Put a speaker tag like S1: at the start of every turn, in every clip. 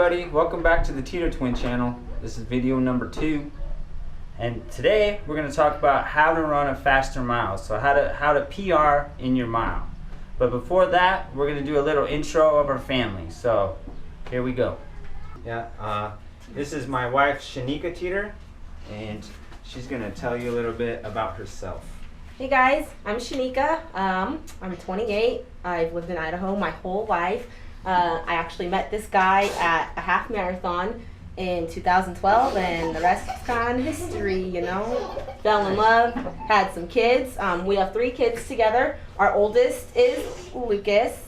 S1: everybody, welcome back to the Teeter Twin channel. This is video number 2, and today we're going to talk about how to run a faster mile. So how to PR in your mile. But before that, we're going to do a little intro of our family. So here we go. This is my wife Shanica Teeter, and she's going to tell you a little bit about herself.
S2: Hey guys, I'm Shanica. I'm 28. I've lived in Idaho my whole life. I actually met this guy at a half marathon in 2012, and the rest is kind of history, you know. Fell in love, had some kids. We have 3 kids together. Our oldest is Lucas.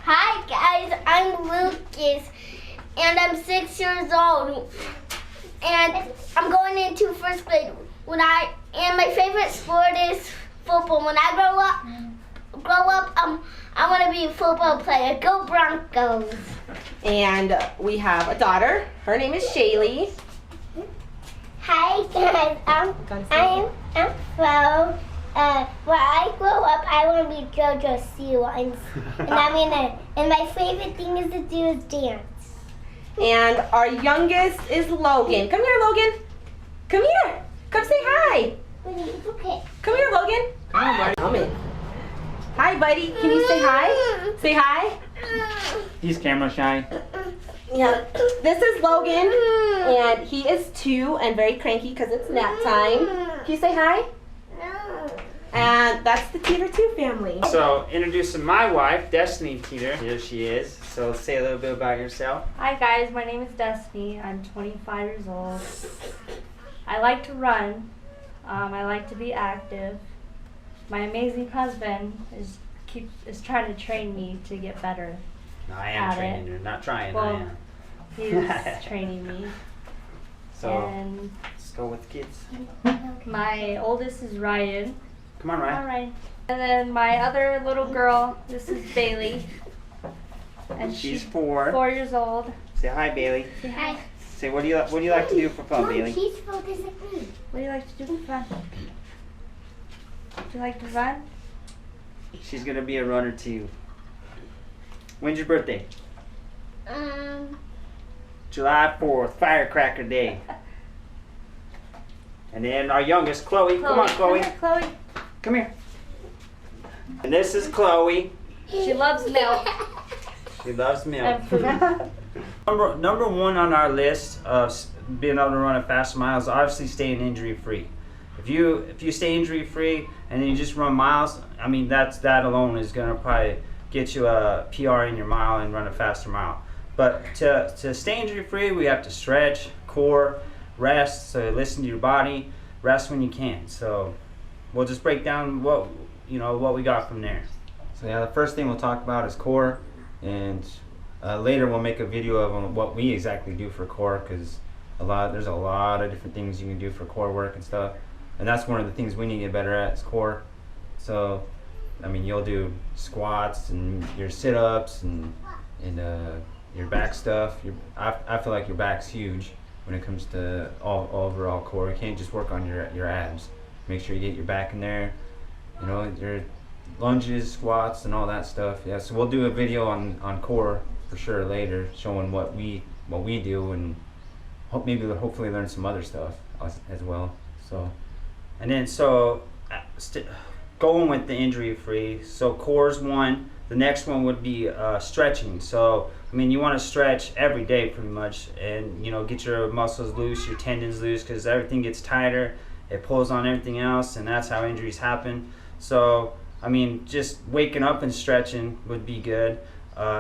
S3: Hi guys, I'm Lucas, and I'm 6 years old, and I'm going into 1st grade. And my favorite sport is football. When I grow up, I want to be a football player. Go Broncos!
S2: And we have a daughter. Her name is Shaylee.
S3: Hi guys, I'm 12. When I grow up, I want to be JoJo Sea-Lines, and my favorite thing is to do is dance.
S2: And our youngest is Logan. Come here, Logan. Come here. Come say hi.
S3: Okay.
S2: Come here, Logan. Come on, buddy. Come in. Hi, buddy. Can you say hi? Say hi.
S1: He's camera shy.
S2: Yeah. This is Logan, and he is 2 and very cranky because it's nap time. Can you say hi?
S3: No.
S2: And that's the Teeter 2 family.
S1: So introducing my wife, Destiny Teeter. Here she is. So say a little bit about yourself.
S4: Hi guys, my name is Destiny. I'm 25 years old. I like to run. I like to be active. My amazing husband is trying to train me to get better.
S1: No, I am training her. Not trying, I am.
S4: He's training me.
S1: So
S4: And
S1: let's go with the kids.
S4: my oldest is Ryan.
S1: Come on, Ryan.
S4: All right. And then my other little girl, this is Bailey. And
S1: She's 4.
S4: 4 years old.
S1: Say hi, Bailey.
S4: Say hi.
S1: Say what do you like to do for fun, Bailey?
S3: He's focusing me.
S4: What do you like to do for fun? Do you like to run?
S1: She's gonna be a runner too. When's your birthday? July 4th, Firecracker Day. And then our youngest, Chloe. Come on, Chloe.
S4: Come here, Chloe.
S1: Come here. And this is Chloe.
S4: She loves milk.
S1: She loves milk.
S4: And food.
S1: Number 1 on our list of being able to run a fast mile is obviously staying injury free. If you stay injury free and then you just run miles, I mean that alone is gonna probably get you a PR in your mile and run a faster mile. But to stay injury free, we have to stretch, core, rest. So listen to your body, rest when you can. So we'll just break down what we got from there. So yeah, the first thing we'll talk about is core, and later we'll make a video of what we exactly do for core, because there's a lot of different things you can do for core work and stuff, and that's one of the things we need to get better at is core. So I mean, you'll do squats and your sit-ups and your back stuff. I feel like your back's huge when it comes to overall core. You can't just work on your abs. Make sure you get your back in there, your lunges, squats, and all that stuff. Yeah, so we'll do a video on core for sure later, showing what we do, and hopefully learn some other stuff as well. So, and then going with the injury free. So core's 1. The next one would be stretching. So I mean, you want to stretch every day pretty much, and get your muscles loose, your tendons loose, because everything gets tighter. It pulls on everything else, and that's how injuries happen. So I mean, just waking up and stretching would be good.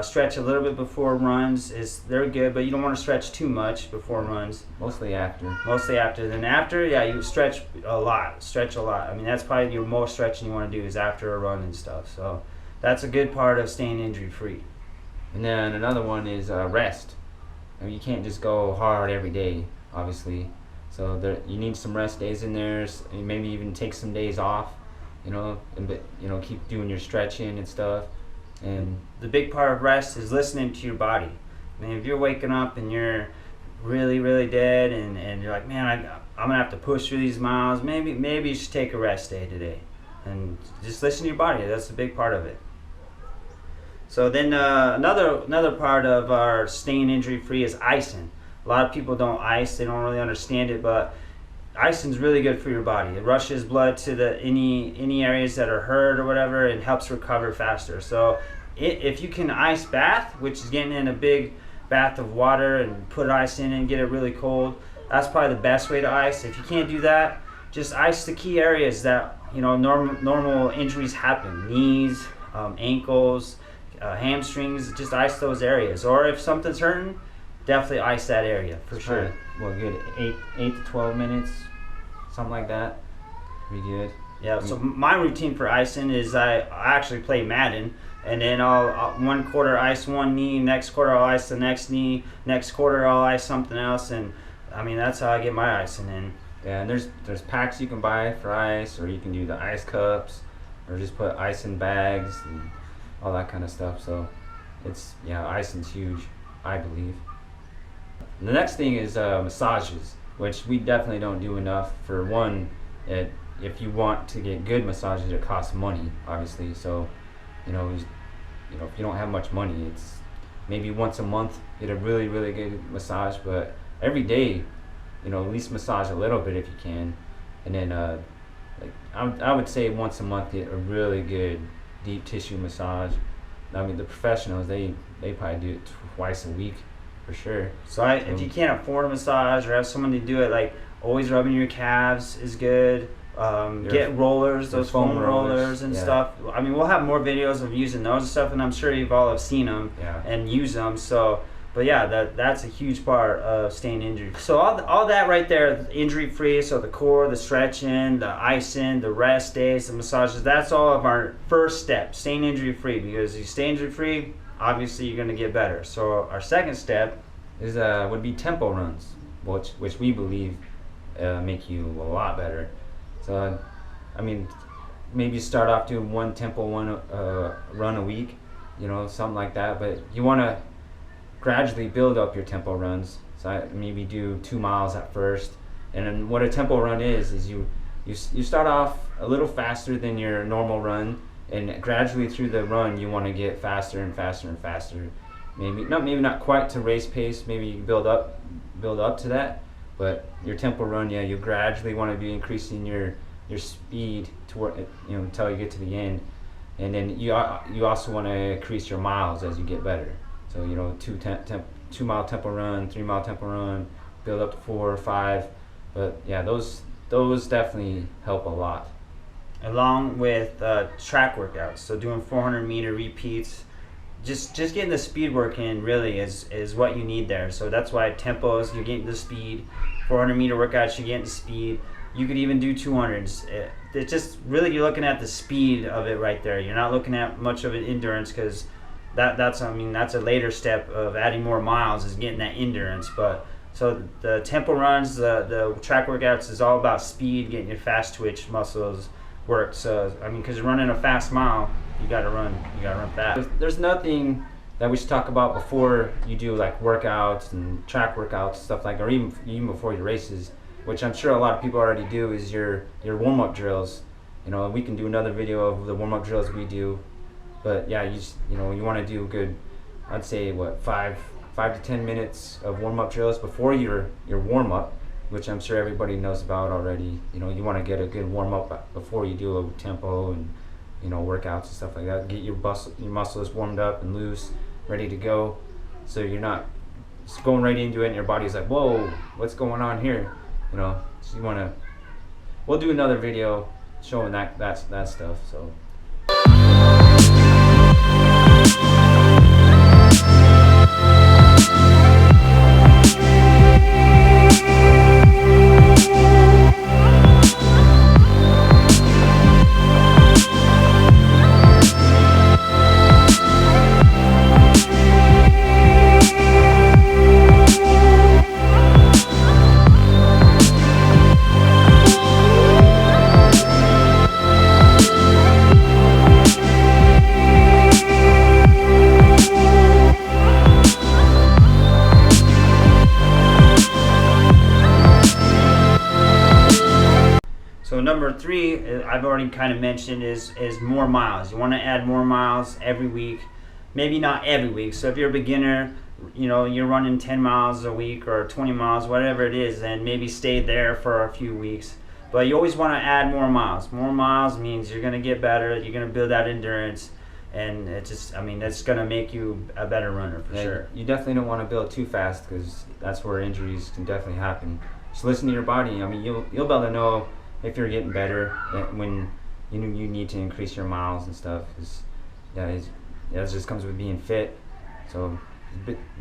S1: Stretch a little bit before runs they're good, but you don't want to stretch too much before runs. Mostly after. Then after, yeah, you stretch a lot. I mean, that's probably your most stretching you want to do is after a run and stuff. So that's a good part of staying injury free. And then another one is rest. I mean, you can't just go hard every day, obviously. So you need some rest days in there. And maybe even take some days off. Keep doing your stretching and stuff. And the big part of rest is listening to your body. I mean, if you're waking up and you're really, really dead, and you're like, man, I'm gonna have to push through these miles, maybe you should take a rest day today, and just listen to your body. That's a big part of it. So then another part of our staying injury free is icing. A lot of people don't ice; they don't really understand it, but icing's really good for your body. It rushes blood to any areas that are hurt or whatever, and helps recover faster. So if you can ice bath, which is getting in a big bath of water and put ice in it and get it really cold, that's probably the best way to ice. If you can't do that, just ice the key areas that normal injuries happen: knees, ankles, hamstrings. Just ice those areas. Or if something's hurting, definitely ice that area for sure.
S5: Well, good 8 to 12 minutes, something like that. Pretty good.
S1: Yeah. So my routine for icing is I actually play Madden, and then I'll one quarter ice one knee, next quarter I'll ice the next knee, next quarter I'll ice something else, and I mean that's how I get my icing in.
S5: Yeah, and there's packs you can buy for ice, or you can do the ice cups, or just put ice in bags and all that kind of stuff. So icing's huge, I believe. The next thing is massages, which we definitely don't do enough. For one, if you want to get good massages, it costs money, obviously. So, if you don't have much money, it's maybe once a month get a really, really good massage. But every day, at least massage a little bit if you can. And then, I would say once a month get a really good deep tissue massage. I mean, the professionals, they probably do it twice a week. For sure.
S1: So if you can't afford a massage or have someone to do it, like always rubbing your calves is good. Get rollers, those foam rollers and stuff. I mean, we'll have more videos of using those and stuff, and I'm sure you've all have seen them and use them. So, but yeah, that's a huge part of staying injured. So all that right there, injury free. So the core, the stretching, the icing, the rest days, the massages. That's all of our first step, staying injury free. Because you stay injury free, obviously you're going to get better. So our second step
S5: is would be tempo runs, which we believe make you a lot better. So I mean, maybe start off doing one tempo run a week, something like that. But you want to gradually build up your tempo runs. So I maybe do 2 miles at first, and then what a tempo run is you start off a little faster than your normal run. And gradually through the run, you want to get faster and faster and faster. Maybe not quite to race pace. Maybe you build up to that. But your tempo run, you gradually want to be increasing your speed toward until you get to the end. And then you also want to increase your miles as you get better. So 2 mile tempo run, 3 mile tempo run, build up to 4 or 5. But yeah, those definitely help a lot.
S1: Along with track workouts, so doing 400-meter repeats, just getting the speed work in really is what you need there. So that's why tempos, you're getting the speed. 400-meter workouts, you're getting the speed. You could even do 200s. It's just really you're looking at the speed of it right there. You're not looking at much of an endurance, because that's a later step of adding more miles is getting that endurance. But so the tempo runs, the track workouts is all about speed, getting your fast twitch muscles work. So because you're running a fast mile, you gotta run fast.
S5: There's nothing that we should talk about before you do like workouts and track workouts, stuff like, or even before your races, which I'm sure a lot of people already do, is your warm-up drills. We can do another video of the warm-up drills we do, but yeah, you want to do good, I'd say 5 to 10 minutes of warm-up drills before your warm-up, which I'm sure everybody knows about already. You want to get a good warm-up before you do a tempo and workouts and stuff like that. Get your muscles warmed up and loose, ready to go, so you're not just going right into it and your body's like, whoa, what's going on here? So you want to. We'll do another video showing that stuff. So.
S1: So number 3, I've already kind of mentioned, is more miles. You want to add more miles every week. maybe not every week. So if you're a beginner, you're running 10 miles a week or 20 miles, whatever it is, and maybe stay there for a few weeks. But you always want to add more miles. More miles means you're going to get better, you're going to build that endurance, and it's going to make you a better runner for sure.
S5: You definitely don't want to build too fast, because that's where injuries can definitely happen. Just listen to your body. I mean, you'll be able to know if you're getting better when you need to increase your miles and stuff. It just comes with being fit. So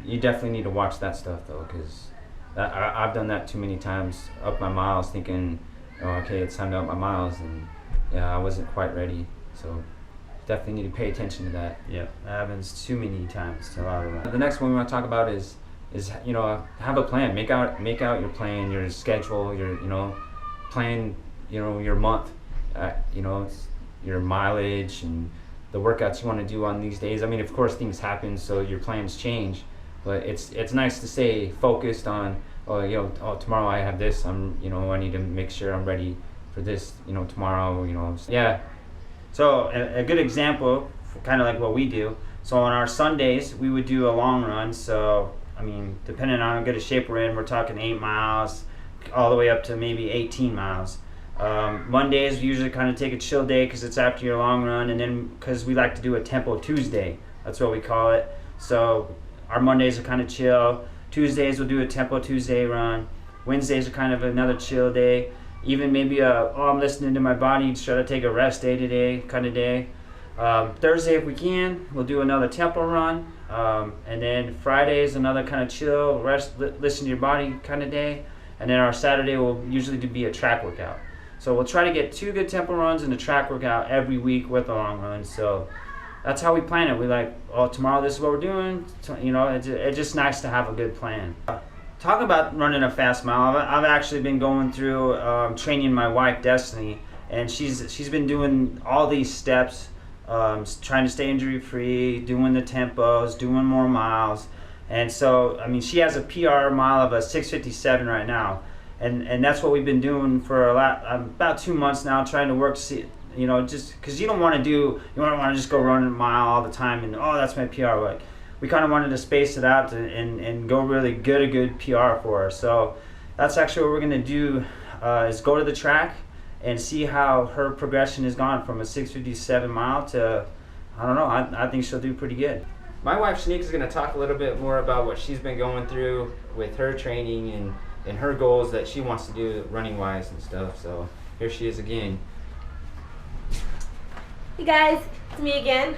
S5: you definitely need to watch that stuff though, because I've done that too many times. Up my miles, thinking, oh, okay, it's time to up my miles, and I wasn't quite ready. So definitely need to pay attention to that.
S1: Yeah, that happens too many times to a lot of runners.
S5: The next one we want to talk about is have a plan. Make out your plan, your schedule, your plan, your month, your mileage and the workouts you want to do on these days. I mean, of course things happen, so your plans change, but it's nice to stay focused on, tomorrow I have this, I need to make sure I'm ready for this, tomorrow, Yeah.
S1: So a good example, kind of like what we do. So on our Sundays, we would do a long run. So, I mean, depending on how good a shape we're in, we're talking 8 miles, all the way up to maybe 18 miles. Mondays, we usually kind of take a chill day because it's after your long run, and then because we like to do a Tempo Tuesday, that's what we call it. So our Mondays are kind of chill. Tuesdays, we'll do a Tempo Tuesday run. Wednesdays are kind of another chill day. Even maybe I'm listening to my body, try to take a rest day today kind of day. Thursday, if we can, we'll do another tempo run. And then Friday is another kind of chill, rest, listen to your body kind of day. And then our Saturday will usually be a track workout. So we'll try to get 2 good tempo runs and a track workout every week with a long run. So that's how we plan it. We tomorrow this is what we're doing. It's just nice to have a good plan. Talk about running a fast mile. I've actually been going through training my wife Destiny, and she's been doing all these steps, trying to stay injury free, doing the tempos, doing more miles, and so I mean she has a PR mile of a 6:57 right now, and that's what we've been doing for about 2 months now, trying to work to see, just because you don't want to just go run a mile all the time and that's my PR. We kind of wanted to space it out and go really get a good PR for her. So that's actually what we're going to do, is go to the track and see how her progression has gone from a 6:57 mile to, I don't know, I think she'll do pretty good.
S5: My wife Shanica is going to talk a little bit more about what she's been going through with her training and her goals that she wants to do running wise and stuff. So here she is again.
S2: Hey guys, it's me again.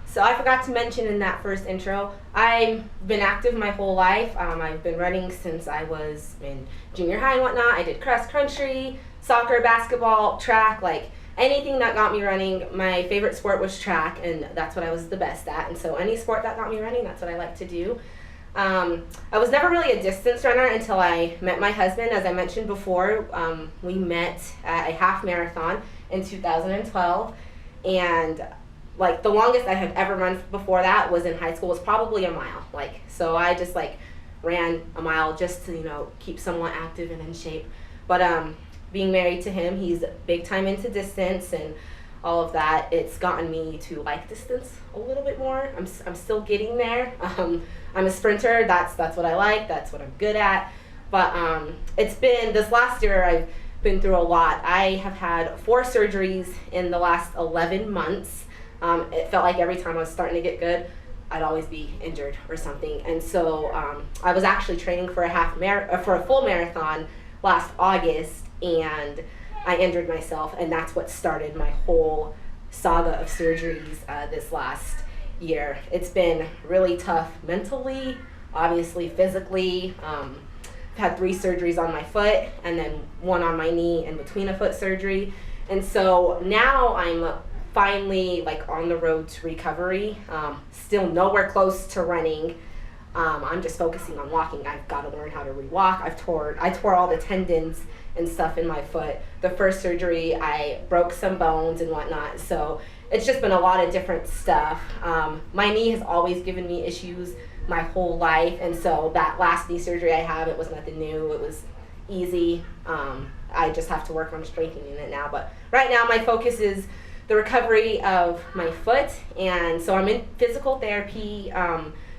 S2: So I forgot to mention in that first intro, I've been active my whole life. I've been running since I was in junior high and whatnot. I did cross country, soccer, basketball, track, like anything that got me running. My favorite sport was track, and that's what I was the best at. And so any sport that got me running, that's what I like to do. I was never really a distance runner until I met my husband. As I mentioned before, we met at a half marathon in 2012, and the longest I had ever run before that was in high school, was probably a mile. So I just ran a mile just to keep somewhat active and in shape. But being married to him, he's big time into distance and all of that. It's gotten me to like distance a little bit more. I'm still getting there. I'm a sprinter. That's what I like. That's what I'm good at. But it's been this last year, I've been through a lot. I have had 4 surgeries in the last 11 months. It felt like every time I was starting to get good, I'd always be injured or something. And so I was actually training for a full marathon last August, and I injured myself, and that's what started my whole saga of surgeries this last year. It's been really tough mentally, obviously physically. I've had 3 surgeries on my foot and then 1 on my knee in between a foot surgery. And so now I'm finally on the road to recovery. Still nowhere close to running. I'm just focusing on walking. I've got to learn how to re-walk. I tore all the tendons and stuff in my foot. The first surgery, I broke some bones and whatnot. So it's just been a lot of different stuff. My knee has always given me issues my whole life, and so that last knee surgery I had, it was nothing new. It was easy. I just have to work on strengthening it now. But right now my focus is the recovery of my foot. And so I'm in physical therapy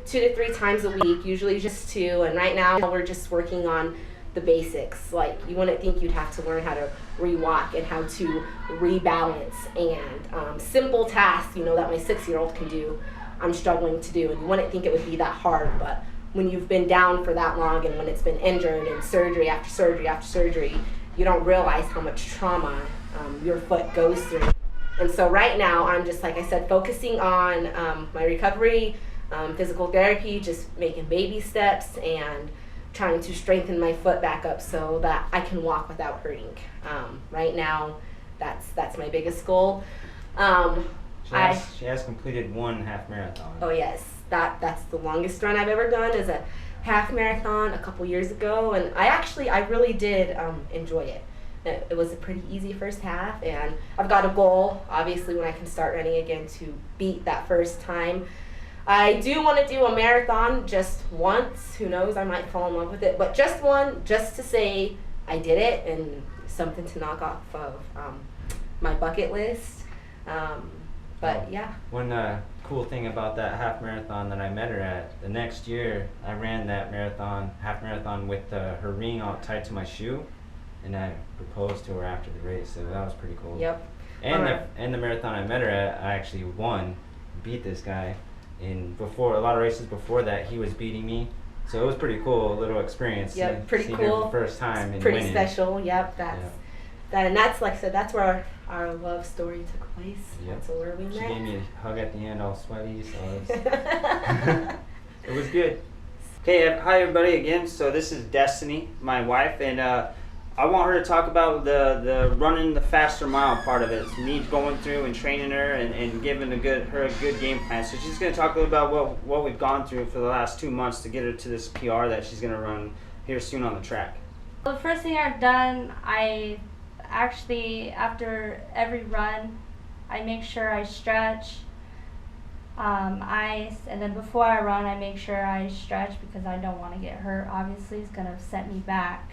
S2: 2 to 3 times a week, usually just 2. And right now we're just working on the basics. Like, you wouldn't think you'd have to learn how to re-walk and how to rebalance, and simple tasks, you know, that my 6-year-old can do, I'm struggling to do. And you wouldn't think it would be that hard, but when you've been down for that long and when it's been injured and surgery after surgery after surgery, you don't realize how much trauma your foot goes through. And so right now I'm just, like I said, focusing on my recovery, physical therapy, just making baby steps and trying to strengthen my foot back up so that I can walk without hurting. Right now, that's my biggest goal.
S5: She has completed 1 half marathon.
S2: Oh yes, that's the longest run I've ever done, is a half marathon a couple years ago, and I really did enjoy it. It was a pretty easy first half, and I've got a goal, obviously, when I can start running again, to beat that first time. I do want to do a marathon just once. Who knows, I might fall in love with it, but just one, just to say I did it, and something to knock off of my bucket list. But yeah.
S5: One cool thing about that half marathon that I met her at, the next year I ran that half marathon with her ring all tied to my shoe, and I proposed to her after the race, so that was pretty cool.
S2: Yep.
S5: And the marathon I met her at, I actually won, beat this guy. And before, a lot of races before that, he was beating me, so it was pretty cool, a little experience.
S2: Yep, pretty
S5: seeing
S2: cool.
S5: her for the first time and
S2: pretty
S5: winning.
S2: special. Yep, and that's, like I said, that's where our love story took place.
S5: Yep.
S2: That's where we met.
S5: She gave me a hug at the end, all sweaty, so it was good.
S1: Okay, hi everybody again. So this is Destiny, my wife, and I want her to talk about the running the faster mile part of it. It's me going through and training her and giving her a good game plan. So she's going to talk a little about what we've gone through for the last 2 months to get her to this PR that she's going to run here soon on the track.
S4: The first thing I've done, I actually, after every run, I make sure I stretch, ice, and then before I run, I make sure I stretch because I don't want to get hurt. Obviously, it's going to set me back.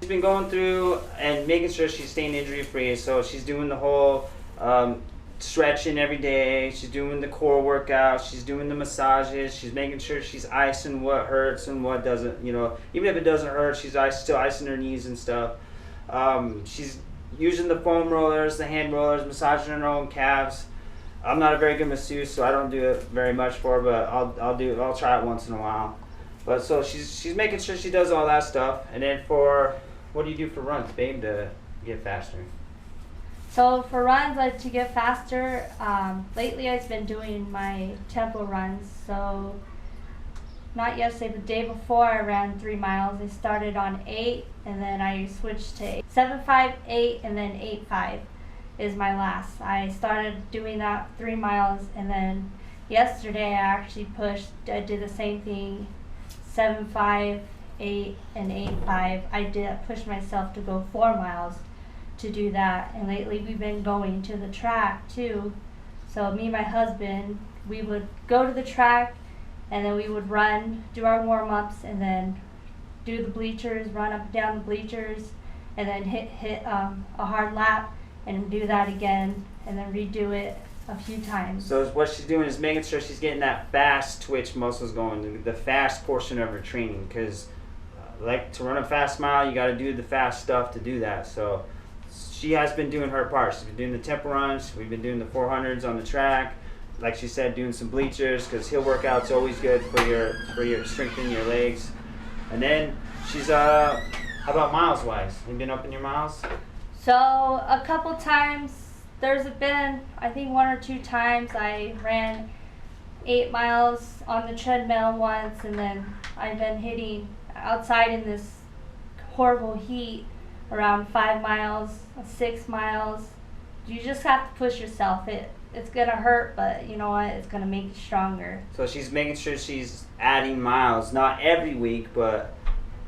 S1: She's been going through and making sure she's staying injury free, so she's doing the whole stretching every day, she's doing the core workouts, she's doing the massages, she's making sure she's icing what hurts and what doesn't, you know, even if it doesn't hurt, she's still icing her knees and stuff. She's using the foam rollers, the hand rollers, massaging her own calves. I'm not a very good masseuse, so I don't do it very much for her, but I'll try it once in a while. But so she's making sure she does all that stuff. And then what do you do for runs, babe, to get faster?
S4: So for runs, to get faster, lately I've been doing my tempo runs. So not yesterday, but the day before I ran 3 miles. I started on 8, and then I switched to 7.5, 8, and then 8.5 is my last. I started doing that 3 miles, and then yesterday I actually I did the same thing, 7.5, 8, and 8.5. I pushed myself to go 4 miles to do that. And lately we've been going to the track too. So me and my husband, we would go to the track, and then we would run, do our warm-ups, and then do the bleachers, run up and down the bleachers, and then hit a hard lap, and do that again, and then redo it a few times.
S1: So what she's doing is making sure she's getting that fast twitch muscles going, the fast portion of her training, because like to run a fast mile, you got to do the fast stuff to do that. So she has been doing her part. She's been doing the tempo runs, we've been doing the 400s on the track, like she said, doing some bleachers, because hill workout's always good for your strengthening your legs. And then she's how about miles wise? You been up in your miles?
S4: So a couple times, there's been, I think 1 or 2 times I ran 8 miles on the treadmill once, and then I've been hitting outside in this horrible heat around 5 miles, 6 miles. You just have to push yourself. It's gonna hurt, but you know what? It's gonna make you stronger.
S1: So she's making sure she's adding miles, not every week, but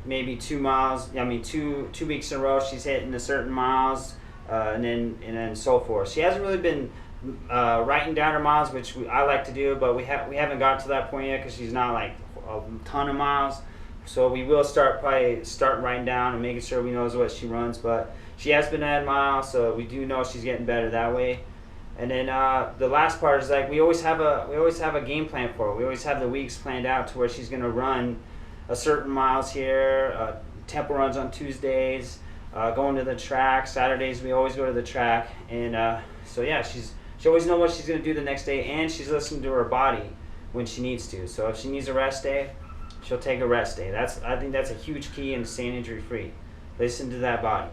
S1: maybe 2 miles. I mean, two weeks in a row she's hitting a certain miles, and then so forth. She hasn't really been writing down her miles, which I like to do, but we haven't got to that point yet because she's not like a ton of miles. So we will start writing down and making sure we know what she runs. But she has been adding miles, so we do know she's getting better that way. And then the last part is like we always have a game plan for her. We always have the weeks planned out to where she's gonna run a certain miles here, tempo runs on Tuesdays, going to the track. Saturdays we always go to the track, and so yeah, she always knows what she's gonna do the next day, and she's listening to her body when she needs to. So if she needs a rest day, she'll take a rest day. I think that's a huge key in staying injury free. Listen to that body.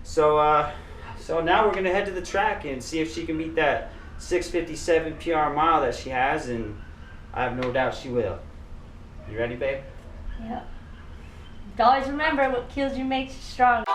S1: So so now we're gonna head to the track and see if she can meet that 6:57 PR mile that she has, and I have no doubt she will. You ready, babe?
S4: Yep. Always remember, what kills you makes you strong. Ready?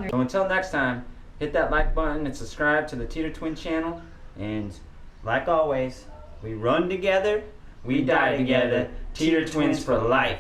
S1: So until next time, hit that like button and subscribe to the Teeter Twin channel. And like always, we run together, we die together. Teeter Twins for life.